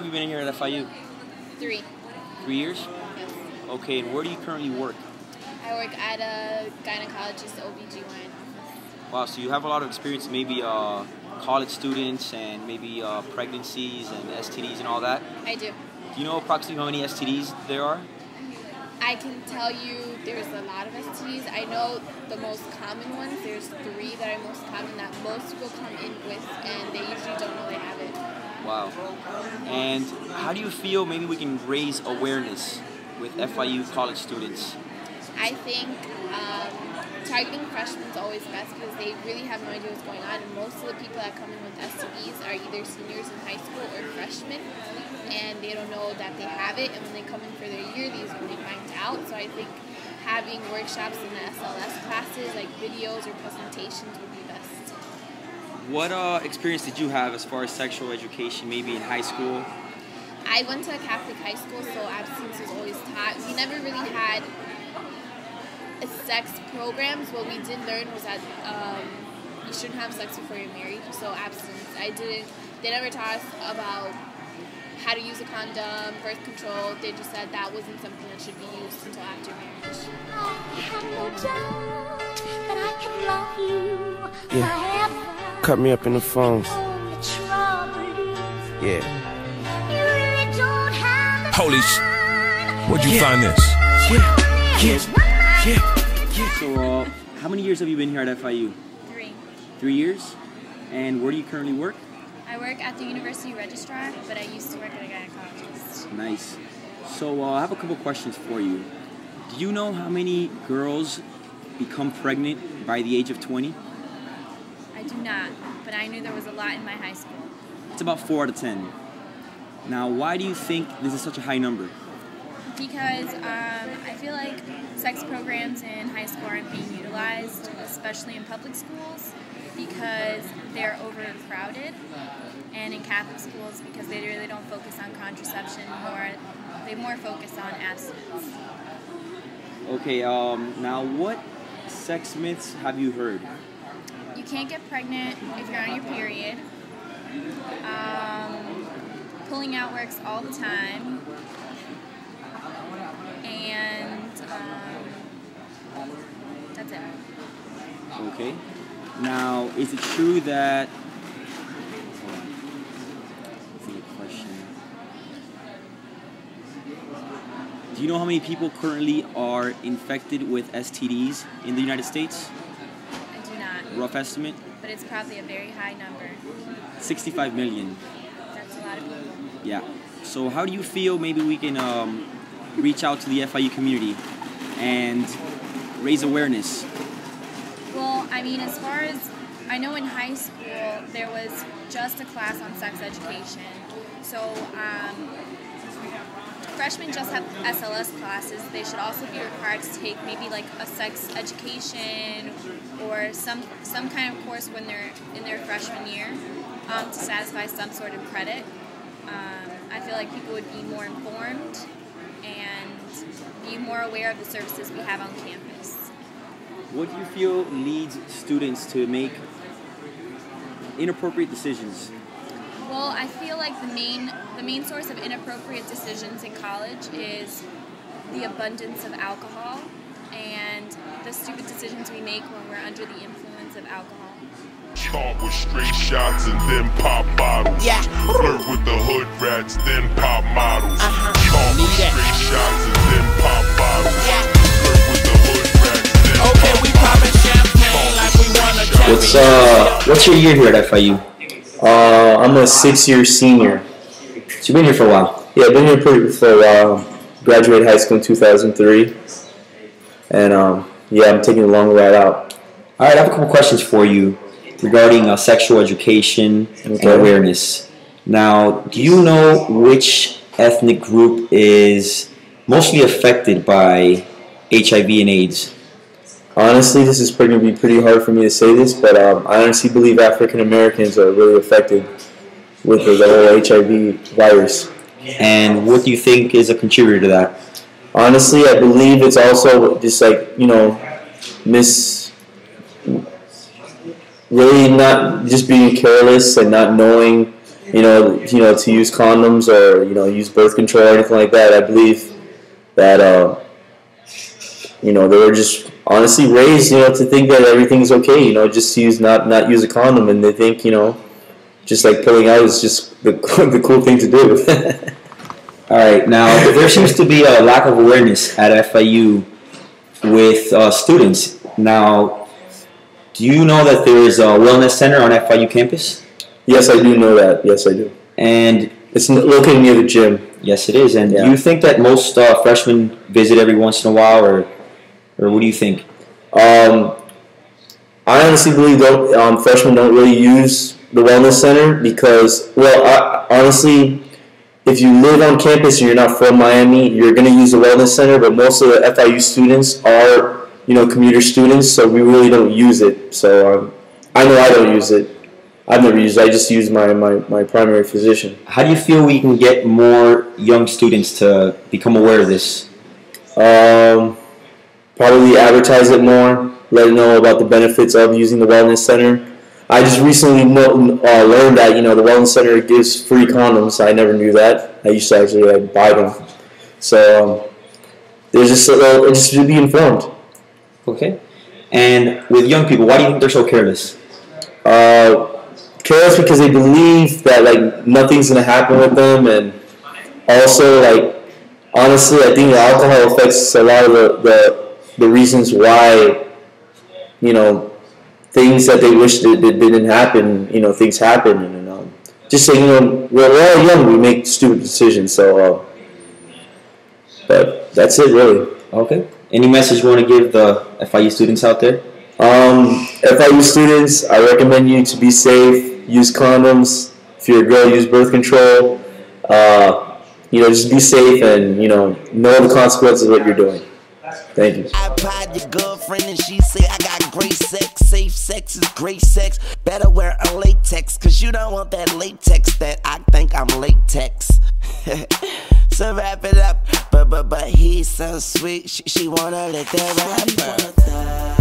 you been in here at FIU? 3. 3 years? Yes. Okay, and where do you currently work? I work at a gynecologist OBGYN office. Wow, so you have a lot of experience, maybe college students and maybe pregnancies and STDs and all that? I do. Do you know approximately how many STDs there are? I can tell you there's a lot of STDs. I know the most common ones. There's 3 that are most common that most people come in with, and they usually don't know they have it. Wow. And how do you feel maybe we can raise awareness with FIU college students? I think targeting freshmen is always best because they really have no idea what's going on. And most of the people that come in with STDs are either seniors in high school or freshmen, and they don't know that they have it. And when they come in for their yearlies, when they find out. So I think having workshops in the SLS classes, like videos or presentations, would be best. What experience did you have as far as sexual education, maybe in high school? I went to a Catholic high school, so abstinence was always taught. We never really had sex programs. What we did learn was that you shouldn't have sex before you're married, so abstinence. They never taught us about how to use a condom, birth control. They just said that wasn't something that should be used until after marriage. I have no doubt that I can love you. Yeah. Cut me up in the phone. Yeah. Holy where'd you find this? So, how many years have you been here at FIU? 3. 3 years? And where do you currently work? I work at the university registrar, but I used to work at a gynecologist. Nice. So, I have a couple questions for you. Do you know how many girls become pregnant by the age of 20? I do not, but I knew there was a lot in my high school. It's about 4 out of 10. Now, why do you think this is such a high number? Because I feel like sex programs in high school aren't being utilized, especially in public schools, because they're overcrowded, and in Catholic schools because they really don't focus on contraception, they more focus on abstinence. Okay, now what sex myths have you heard? You can't get pregnant if you're on your period. Pulling out works all the time. And that's it. Okay. Now, is it true that... Do you know how many people currently are infected with STDs in the United States? I do not. Rough estimate? But it's probably a very high number. 65 million. That's a lot of people. Yeah. So how do you feel maybe we can reach out to the FIU community and raise awareness? Well, I mean, as far as I know, in high school there was just a class on sex education. So freshmen just have SLS classes. They should also be required to take maybe like a sex education or some kind of course when they're in their freshman year to satisfy some sort of credit. I feel like people would be more informed and be more aware of the services we have on campus. What do you feel leads students to make inappropriate decisions? Well, I feel like the main source of inappropriate decisions in college is the abundance of alcohol and the stupid decisions we make when we're under the influence of alcohol. Start with straight shots and then pop bottles. Yeah. Flirt with the hood rats, then pop models. Start with straight shots and then pop bottles. Flirt with the hood rats, then Okay, we poppin' champagne like we won a What's your year here at FIU? I'm a 6-year senior. So you've been here for a while? Yeah, I've been here for a while. Graduated high school in 2003. And yeah, I'm taking a long ride out. All right, I have a couple questions for you regarding sexual education and awareness. Now, do you know which ethnic group is mostly affected by HIV and AIDS? Honestly, this is going to be pretty hard for me to say this, but I honestly believe African Americans are really affected with the whole HIV virus. And what do you think is a contributor to that? Honestly, I believe it's also just like, really not just being careless and not knowing to use condoms or use birth control or anything like that. I believe that they were just honestly raised to think that everything's okay. Just to not use a condom, and they think just like pulling out is just the cool thing to do. All right. Now there seems to be a lack of awareness at FIU with students. Now, do you know that there is a wellness center on FIU campus? Yes, I do know that. Yes, I do. And it's located near the gym. Yes, it is. And do you think that most freshmen visit every once in a while, or what do you think? I honestly believe freshmen don't really use the wellness center because, honestly, if you live on campus and you're not from Miami, you're going to use the wellness center. But most of the FIU students are, commuter students, so we really don't use it. So I know I don't use it. I've never used it. I just use my primary physician. How do you feel we can get more young students to become aware of this? Probably advertise it more, let them know about the benefits of using the wellness center. I just recently learned that the wellness center gives free condoms. I never knew that. I used to actually buy them. So there's just to be informed. Okay. And with young people, why do you think they're so careless? Careless because they believe that nothing's gonna happen with them, and also honestly, I think the alcohol affects a lot of the reasons why things that they wish that didn't happen. Things happen, and just saying we're all young, we make stupid decisions. So, but that's it really. Okay. Any message you want to give the FIU students out there? FIU students, I recommend you to be safe, use condoms. If you're a girl, use birth control. Just be safe and, know the consequences of what you're doing. Thank you. I pied your girlfriend and she said I got great sex. Safe sex is great sex. Better wear a latex, cause you don't want that latex that I think I'm latex. So wrap it up, but he's so sweet, she wanna lick that rapper.